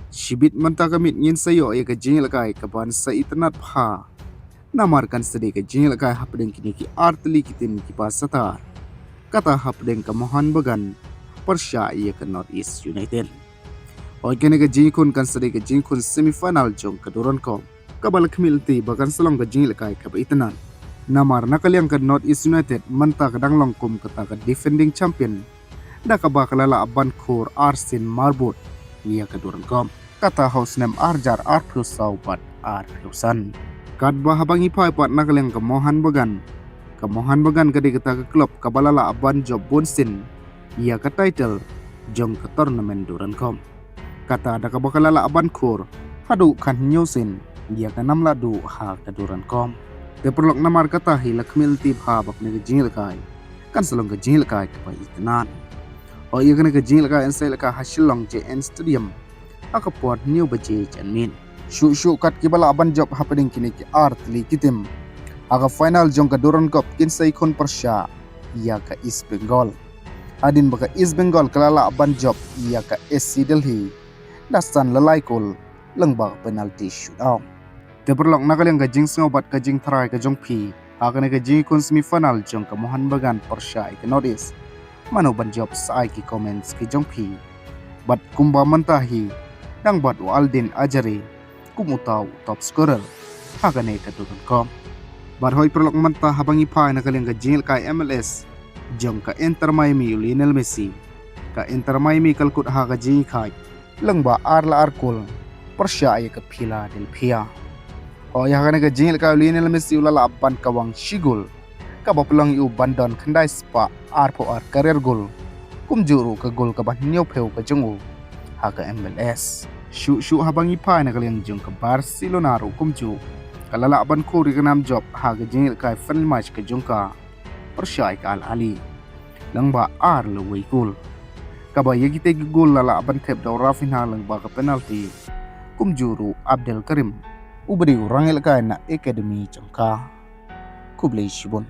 Shibit manta kamit ngin sayo ya ka jingil kai ka ban sa itnat pha. Namarkan sede ka jingil kai hapdeng kini ki artli kitin ki pasatar. Kata hapdeng ka Mohan Bagan Persya iya ka North East United. O kene ka jingkun kan sede ka jingkun semifinal jong ka duran ko. Kabal kmilti bagan salong ka jingil kai ka itnan. Namar nakaliang ka North East United manta ka danglong kum kata ka defending champion. Da ka bakalala aban khor Arsin Marbot iya ka duran ko. Kata house name Arjar Arphiu Saupat Arphiusan. Kat bahabangi pai pat nakaleng ke Mohan Bagan. Ke Mohan Bagan kadi kita ke klub kabalala aban job bonsin. Ia ke title jong ke tournament duran kom. Kata ada ke bakalala aban kur. Hadu kan nyusin. Ia ke nam ladu ha ke duran kom. Te perlok namar kata hila kemil tip ha bak ne ke jingil kai. Kan selong ke jingil kai ke pa itenan. O ia kena ke jingil kai ensai leka hasilong JN Stadium. Aka puat new baje janmin. Syuk kat kibala aban job happening kini ki artli kitim. Aka final jong ka Duran Cup kinsai kon Persya ia ka East Bengal. Adin baka East Bengal kalala aban job ia ka SC Delhi. Dastan lalai kol lengbak penalti shootout. Teperlok nakaling ka jing sngobat ka jing try ka jong pi. Aka ne ka jing kon semifinal jong ka Mohan Bagan Persya ka North East. Mano ban job sa ki comments ki jong pi. Bat kumba mantahi Dang bat Aldin Ajari kumutaw top scorer hagane ka duran kom. Barhoy perlok manta habang ipay nakaling ka jingil kay MLS jong ka Inter Miami Lionel Messi ka Inter Miami kalkut haga jingil kay lang ba arla arkol Persya ay ka Philadelphia. O ya hagane ka jingil kay Lionel Messi ulala aban kawang shigol kabapulang yu bandon kandai spa arpo ar career goal kumjuru ka gol ka banyo peu ka jongo haga MLS. Syuk habang ipay na kaliang jong ka Barcelona ro kumju. Kalala aban kuri ka nam job haga jingil kay friendly match ka jong ka Persya ka Al-Ali. Lang ba ar laway goal. Kaba yagite gol lala aban tep daw Rafinha lang ba ka penalty. Kumjuru Abdel Karim. Ubari rangil kay na academy jong ka Kublai Shibon.